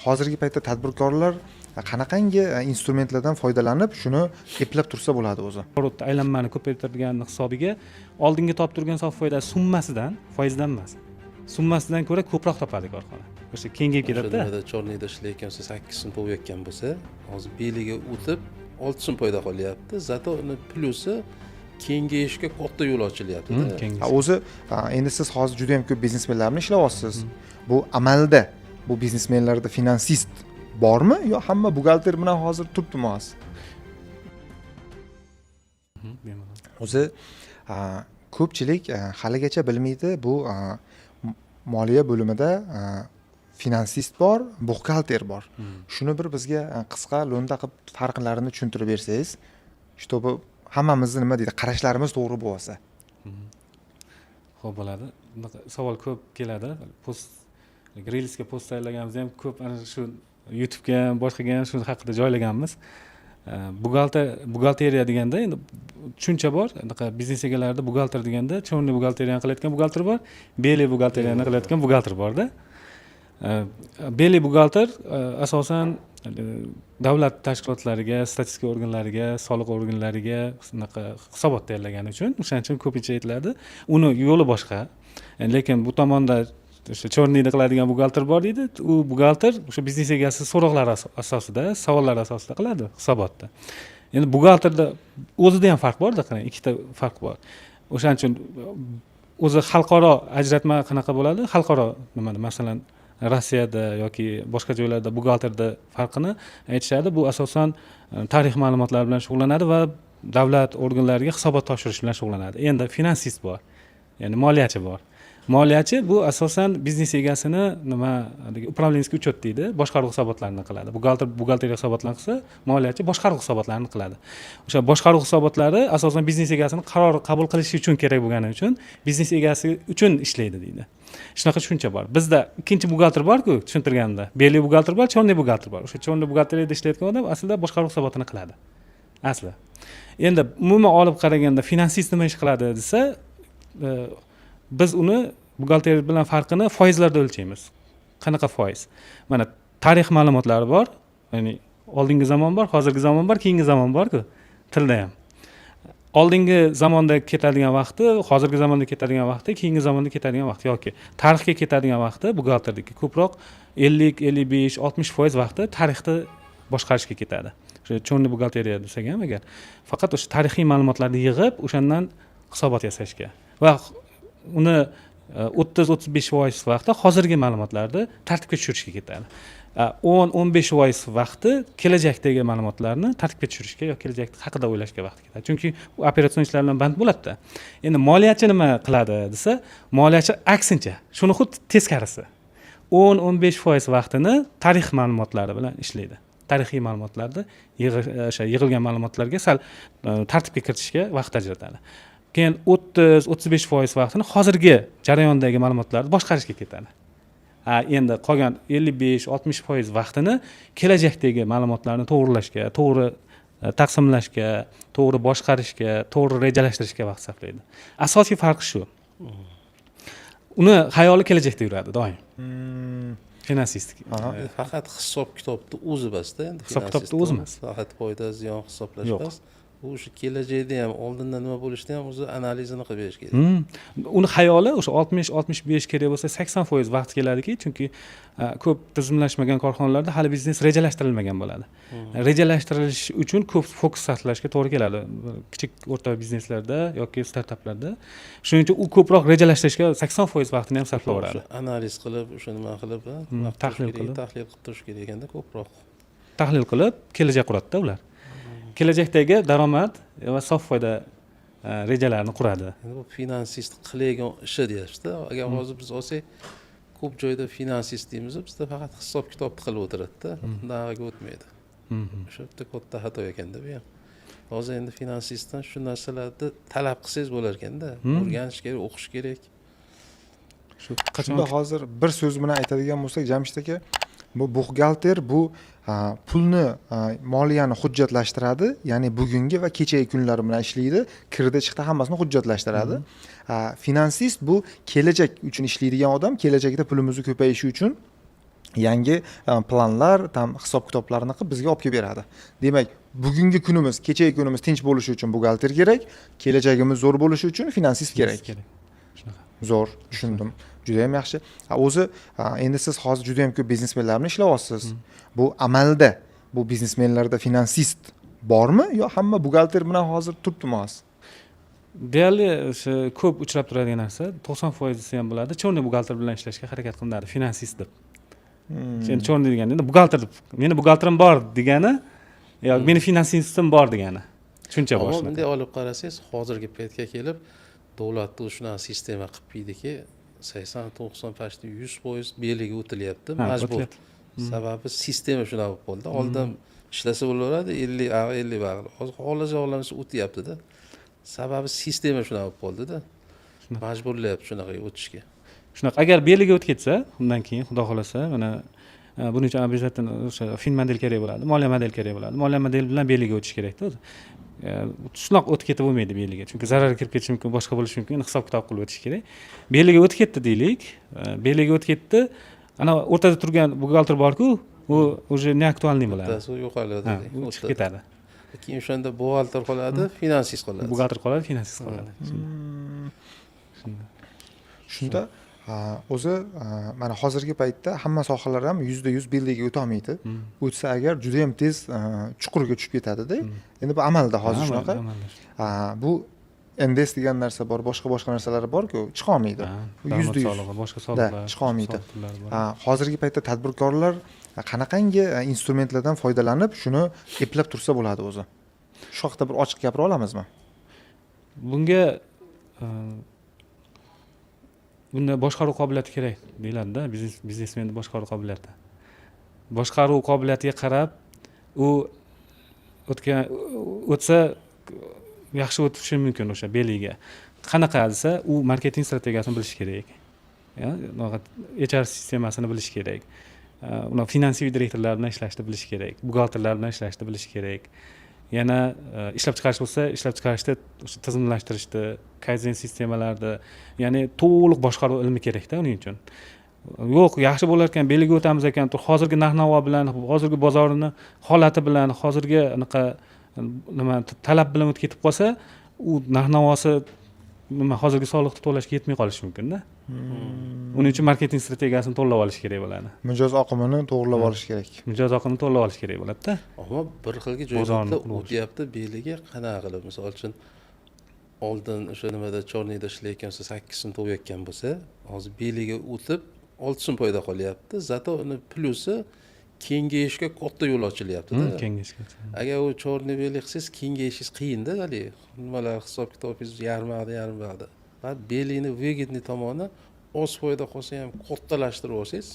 Hozirgi paytda tadbirkorlar qanaqangi instrumentlardan foydalanib shuni eplab tursa bo'ladi o'zi? Oborotda aylanmani ko'paytirgan hisobiga oldingi topib turgan sof foyda summasidan, foizdan emas, summasidan ko'ra ko'proq topadi korxona. O'sha kengayib ketadi-da. O'sha chornida ishlayotgan bo'lsa 8 so'm bo'layotgan bo'lsa, hozir beliga o'tib 6 so'm foyda qolyapti. Zato uni plyusi kengayishga katta yo'l ochilyapti. O'zi endi siz hozir juda ham ko'p biznesmenlarni ishlayapsiz. Bu amalda bu biznesmenlarda finansist bormi yo hamma buxgalter bilan hozir turibdimi hozir? O'zi ko'pchilik haligacha bilmaydi, bu moliya bo'limida finansist bor, buxgalter bor. Shuni bir bizga qisqa lo'nda qilib farqlarini tushuntirib bersangiz, чтобы hammamizni nima deydi, qarashlarimiz to'g'ri bo'lsa. Xo'p bo'ladi. Bunaqa savol ko'p keladi. Reelsga post tayyorlaganimizda ham ko'p ana shu YouTube'ga ham, boshqaga ham shu haqida joylaganmiz. Buxgalteriya deganda endi tushuncha bor. Anaqa biznes egalarida buxgalter deganda chorniy buxgalteriyani qilayotgan buxgalter bor, beli buxgalteriyani qilayotgan buxgalter bor-da. Beli buxgalter asosan davlat tashkilotlariga, statistika organlariga, soliq organlariga shunaqa hisobot tayyorlagani uchun, o'shaning uchun ko'pincha aytiladi. Uni yo'li boshqa. Lekin bu tomonda o'sha chorniyda qiladigan buxgalter bor deydi. U buxgalter o'sha biznes egasi so'roqlari asosida, savollar asosida qiladi hisobotda. Endi buxgalterda o'zida ham farq bor-da, qarang, ikkita farq bor. O'shaning uchun o'zi xalqaro ajratma qanaqa bo'ladi? Xalqaro nimada, masalan, Rossiyada yoki boshqa joylarda buxgalterda farqini aytishadi. Bu asosan tarix ma'lumotlari bilan shug'ullanadi va davlat organlariga hisobot topshirish bilan shug'ullanadi. Endi finansist bor, ya'ni moliyachi bor. Moliyachi bu asosan biznes egasini nima upravlenskiy uchet deydi, boshqaruv hisobotlarini qiladi. Buxgalteriya hisobotlarini qilsa, moliyachi boshqaruv hisobotlarini qiladi. O'sha boshqaruv hisobotlari asosan biznes egasini qaror qabul qilishi uchun kerak bo'lgani uchun biznes egasi uchun ishlaydi deydi. Shunaqa tushuncha bor. Bizda ikkinchi buxgalter bor-ku, tushuntirganimda. Beli buxgalter bor, chorniy buxgalter bor. O'sha chorniy buxgalteriyada ishlayotgan odam aslida boshqaruv hisobotini qiladi. Asli. Endi umuman olib qaraganda finansist nima ish qiladi desa, biz uni buxgalteriya bilan farqini foizlarda o'lchaymiz. Qanaqa foiz? Mana tarix ma'lumotlari bor, ya'ni oldingi zamon bor, hozirgi zamon bor, keyingi zamon bor-ku, tilda ham. Oldingi zamonda ketadigan vaqti, hozirgi zamonda ketadigan vaqti, keyingi zamonda ketadigan vaqti yoki tarixga ketadigan vaqti buxgalterdagi ko'proq 50, 55, 60% vaqti tarixni boshqarishga ketadi. O'sha chorniy buxgalteriya desak ham agar faqat o'sha tarixiy ma'lumotlarni yig'ib, o'shandan hisobot yasashga va uni 30-35% vaqti hozirgi ma'lumotlarni tartibga tushirishga ketadi. 10-15% vaqti kelajakdagi ma'lumotlarni tartibga tushirishga yoki kelajak haqida o'ylashga vaqt ketadi. Chunki u operatsion ishlar bilan band bo'ladi-da. Endi moliyachi nima qiladi desa, moliyachi aksincha, shuni xuddi teskarisi. 10-15% vaqtini tarix ma'lumotlari bilan ishlaydi. Tarixiy ma'lumotlarni o'sha yig'ilgan ma'lumotlarga sal tartibga kiritishga vaqt ajratadi. Keyin 30-35% vaqtini hozirgi jarayondagi ma'lumotlarni boshqarishga ketadi. Endi qolgan 55-60% vaqtini kelajakdagi ma'lumotlarni to'g'rilashga, to'g'ri taqsimlashga, to'g'ri boshqarishga, to'g'ri rejalashtirishga vaqt sarflaydi. Asosiy farqi shu. Uni xayoli kelajakda yuradi doim. Finansist. Faqat hisob-kitobni o'zi bas-da, endi hisob-kitobni o'zi emas. Faqat foyda, ziyon hisoblash emas. Bu o'sha kelajakda ham, oldindan nima bo'lishini ham o'zi analizini qilib berish kerak. Uni xayoli o'sha 60-65 kerak bo'lsa 80% vaqt keladiki, chunki ko'p tizimlashmagan korxonalarda hali biznes rejalashtirilmagan bo'ladi. Rejalashtirilish uchun ko'p fokus sarflashga to'g'ri keladi. Kichik o'rta bizneslarda yoki startaplarda. Shuning uchun u ko'proq rejalashtirishga 80% vaqtini ham sarflayveradi. Analiz qilib, o'sha nima qilib, tahlil qilib turish kerak ekanda ko'proq. Tahlil qilib kelajak quradi-da ular. Kelajakdagi daromad va sof foyda rejalarini quradi. Bu finansist qilayotgan ishi deyapsiz-da. Agar hozir biz olsak, ko'p joyda finansist deymiz, bizda faqat hisob-kitobni qilib o'tiradi-da, nariga o'tmaydi. O'sha bitta katta xato ekanda bu ham. Hozir endi finansistdan shu narsalarni talab qilsangiz bo'lar ekanda, o'rganish kerak, o'qish kerak. Shu qachonda hozir bir so'z bilan aytadigan bo'lsak, Jamshid aka, bu buxgalter bu pulni, moliyani hujjatlashtiradi, ya'ni bugungi va kechagi kunlar bilan ishlaydi, kirdi chiqdi hammasini hujjatlashtiradi. Finansist bu kelajak uchun ishlaydigan odam, kelajakda pulimizni ko'payishi uchun yangi planlar, tam hisob kitoblarni qilib bizga olib kelib beradi. Demak, bugungi kunimiz, kechagi kunimiz tinch bo'lishi uchun buxgalter kerak, kelajagimiz zo'r bo'lishi uchun finansist kerak. Shunaqa. Zo'r, tushundim. Juda ham yaxshi. O'zi endi siz hozir juda ham ko'p biznesmenlar bilan ishlayapsiz. Bu amalda bu biznesmenlarda finansist bormi yo hamma buxgalter bilan hozir turibdimi hozir? Deyarli o'sha ko'p uchrab turadigan narsa 90% desa ham bo'ladi. Chorniy buxgalter bilan ishlashga harakat qilinadi, finansist deb. Endi chorniy deganda endi buxgalter deb, meni buxgalterim bor degani yoki meni finansistim bor degani. Tushuncha bor. Ammo bunday olib qarasangiz, hozirgi paytga kelib davlatda shunaqa sistema qilib qo'ydiki, 80-90 почти 100% beliga o'tilyapti, majbur. Sababi sistema shunaqa bo'ldi. Oldin ishlasa bo'laveradi, 50 bag'ir. Hozir xohlaganlarimiz o'tyapti-da. Sababi sistema shunaqa bo'ldi-da. Majburlayapti shunaqa o'tishga. Shunaqa, agar beliga o'tib ketsa, undan keyin xudo xolasa, mana buning uchun обязательно o'sha fin model kerak bo'ladi, moliya model kerak bo'ladi. Moliya model bilan beliga o'tish kerak-da o'zi. Shunaqa o'tib ketib bo'lmaydi beliga. Chunki zarar kirib ketishi mumkin, boshqa bo'lishi mumkin. Hisob kitob qilib o'tish kerak. Beliga o'tib ketdi deylik. Beliga o'tib ketdi. Ana o'rtada turgan buxgalter bor-ku, u уже не актуальный bo'ladi. Bittasi yo'qoladi, o'tib ketadi. Keyin o'shanda buxgalter qoladi, finansist qoladi. Buxgalter qoladi, finansist qoladi. Shunda o'zi mana hozirgi paytda hamma sohalar ham 100% belliga o'tolmaydi. O'tsa agar juda ham tez chuqurga tushib ketadi-da. Endi bu amalda hozir shunaqa. Bu NDS degan narsa bor, boshqa narsalar bor-ku, chiqa olmaydi. 100%. Boshqa soliqlar. Chiqa olmaydi. Hozirgi paytda tadbirkorlar qanaqangi instrumentlardan foydalanib, shuni eplab tursa bo'ladi o'zi. Shu haqida bir ochiq gapira olamizmi? Bunga bunda boshqaruv qobiliyati kerak deyiladi-da, biznesmenning boshqaruv qobiliyati. Boshqaruv qobiliyatiga qarab u o'tsa yaxshi o'tishi mumkin o'sha beliga. Qanaqa desa, u marketing strategiyasini bilish kerak. HR sistemasini bilish kerak. Uni finansiy direktorlar bilan ishlashni bilish kerak. Buxgalterlar bilan ishlashni bilish kerak. Yana ishlab chiqarish bo'lsa, ishlab chiqarishda o'sha tizimlashtirishda, kaizen sistemalarda, ya'ni to'liq boshqaruv ilmi kerak-da uning uchun. Yo'q, yaxshi bo'lar ekan, beliga o'tamiz ekan, hozirgi narx-navo bilan, hozirgi bozorning holati bilan, hozirgi anaqa talab bilan o'tib ketib qolsa, u narx-navosi hozirgi soliqni to'lashga yetmay qolishi mumkin-da. Uning uchun marketing strategiyasini to'g'rilab olish kerak bo'ladi. Mijoz oqimini to'g'rilab olish kerak. Mijoz oqimini to'g'rilab olish kerak bo'ladi-da. Ammo bir xilga joylarda o'tyapti beliga qanaqa qilib, misol uchun oldin o'sha nimada chorniyda ishlayotgan bo'lsa 8 so'm to'layotgan bo'lsa, hozir beliga o'tib 6 so'm foyda qolyapti. Zato uni plusi kengayishga katta yo'l ochilyapti-da. Kengayishga. Agar u chorniy beli qilsangiz kengayishingiz qiyin-da, hali nimalar hisob kitobingiz yarmi bag'da. Va belini vegitni tomoni oz foyda qolsa ham kattalashtirib olsangiz,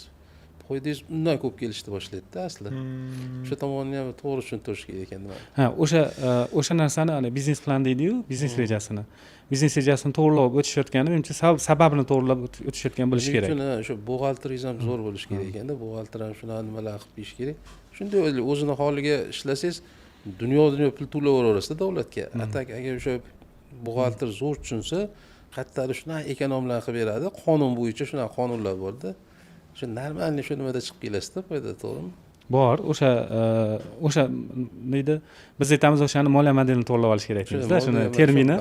foydangiz undan ko'p kelishni boshlaydi-da asli. O'sha tomonni ham to'g'ri tushuntirish kerak ekan nima. O'sha narsani, ana biznes plan deydi-yu, biznes rejasini. Biznes rejasini to'g'rilab o'tishayotgani, menimcha sababini to'g'rilab o'tishayotgan bo'lishi kerak. Shuning uchun o'sha buxgalteringiz ham zo'r bo'lishi kerak ekanda, buxgalter ham shuna nimalar qilib berish kerak. Shunday o'zini holiga ishlasangiz, dunyo pul to'layverasiz davlatga. Atak agar o'sha buxgalter zo'r tushunsa, qayerda shunaqa ekonomlar qilib beradi. Qonun bo'yicha shunaqa qonunlar bor-da. Shu normalniy shu nimada chiqib kelasizda, foyda, to'g'rimi? Bor, o'sha neydi? Biz aytamiz o'shani moliya modelini to'g'rilab olish kerak deymiz-da, shuni termini.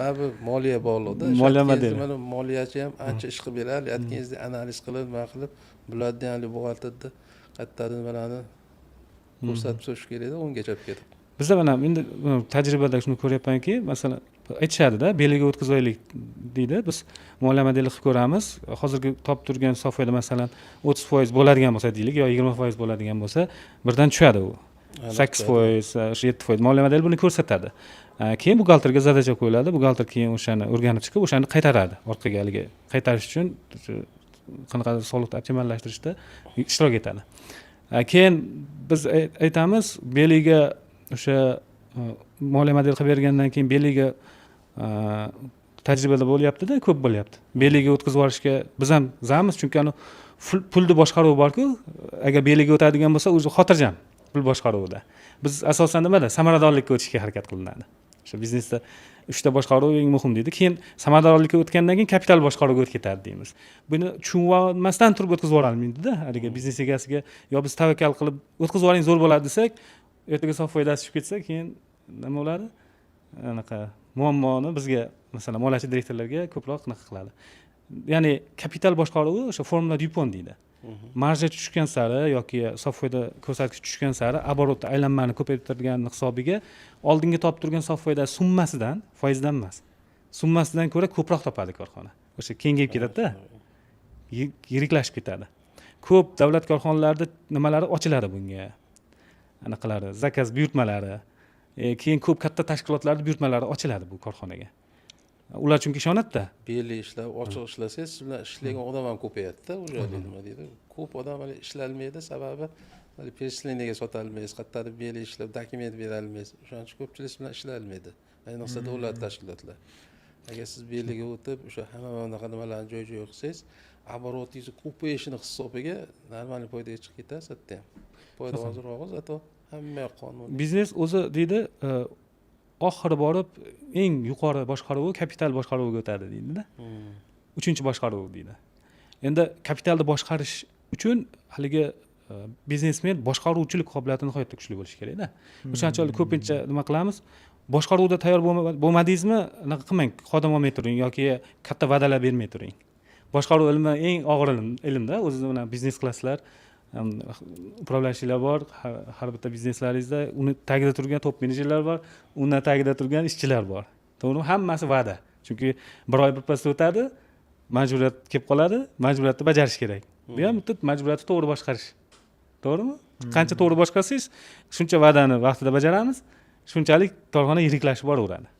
Moliya bog'liqda. Moliya modeli. Mana moliyachi ham ancha ish qilib beradi, aytganingizda analiz qilib, nima qilib, bularni ham buxgalterda qayerda nimalarni ko'rsatib so'rish kerak-da, ungacha olib ketib. Bizda mana endi tajribada shuni ko'ryapmanki, masalan, aytishadi-da, beliga o'tkazaylik deydi. Biz moliya modeli qilib ko'ramiz. Hozirgi topib turgan hisob foyda masalan 30% bo'ladigan bo'lsa deylik, yo 20% bo'ladigan bo'lsa, birdan tushadi u. 8%, 7% moliya modeli buni ko'rsatadi. Keyin buxgalterga zadacha qo'yiladi. Buxgalter keyin o'shani o'rganib chiqib, o'shani qaytaradi orqaga haligi. Qaytarish uchun qanaqadir soliqni optimallashtirishda ishtirok etadi. Keyin biz aytamiz, beliga o'sha moliya model qilib bergandan keyin beliga tajribada bo'lyapti-da, ko'p bo'lyapti. Beliga o'tkazib yuborishga biz ham zamiz, chunki ani pulni boshqaruvi bor-ku, agar beliga o'tadigan bo'lsa, o'zi xotirjam pul boshqaruvida. Biz asosan nimada? Samaradorlikka o'tishga harakat qilinadi. o'sha biznesda 3 ta boshqaruv eng muhim deydi. Keyin samaradorlikka o'tgandan keyin kapital boshqaruvga o'tib ketadi deymiz. Buni tushunib olmasdan turib o'tkazib yuborolmaydi-da. Haliga biznes egasiga yo biz tavakkal qilib o'tkazib yuboring zo'r bo'ladi desak, ertaga sof foydasi tushib ketsa, keyin nima bo'ladi? Anaqa muammoni bizga, masalan, moliyachi direktorlarga ko'proq anaqa qiladi. Ya'ni kapital boshqaruvi o'sha formula Dupont deydi. Marja tushgan sari yoki sof foyda ko'rsatkichi tushgan sari оборот aylanmani ko'paytirgan hisobiga oldingi topib turgan sof foyda summasidan, foizdan emas, summasidan ko'ra ko'proq topadi korxona. O'sha kengayib ketadi-da. Yiriklashib ketadi. Ko'p davlat korxonalarida nimalari ochiladi bunga. Anaqalari, zakaz buyurtmalari, keyin ko'p katta tashkilotlarda buyurtmalari ochiladi bu korxonaga. Ular chunki ishonadi-da. Belli ishlab, ochiq ishlasangiz, siz bilan ishlagan odam ham ko'payadi-da. O'sha nima deydi? Ko'p odam hali ishlalmaydi, sababi hali перечислениyaga sota olmaysiz, qayerdadir belli ishlab dokument bera olmaysiz. O'shaning uchun ko'pchilik siz bilan ishlalmaydi. Ayniqsa davlat tashkilotlar. Agar siz belliga o'tib, o'sha hamma bunaqa nimalarni joy-joy qilsangiz, обороtingiz ko'payishini hisobiga normal foydaga chiqib ketasiz hatto ham. Foyda ozroq, zato hamma qonun. Biznes o'zi deydi, oxiri borib eng yuqori boshqaruvi kapital boshqaruviga o'tadi deydi-da. 3-boshqaruv deydi. Endi kapitalni boshqarish uchun haligi biznesmen boshqaruvchilik qobiliyati nihoyatda kuchli bo'lishi kerak-da. O'shanchalik ko'pincha nima qilamiz? Boshqaruvda tayyor bo'lmadingizmi, unaqa qilmang, xodim olmay turing yoki katta va'dalar bermay turing. Boshqaruv ilmi eng og'ir ilm-da, o'zini bilan biznes klasslar, upravляющийlar bor, har bitta bizneslaringizda uni tagida turgan top menejerlar bor, undan tagida turgan ishchilar bor. To'g'rimi? Hammasi va'da. Chunki bir oy birpasda o'tadi, majburiyat kelib qoladi, majburiyatni bajarish kerak. Bu ham bitta majburiyatni to'g'ri boshqarish. To'g'rimi? Qancha to'g'ri boshqarsangiz, shuncha va'dani vaqtida bajaramiz, shunchalik korxona yiriklashib boraveradi.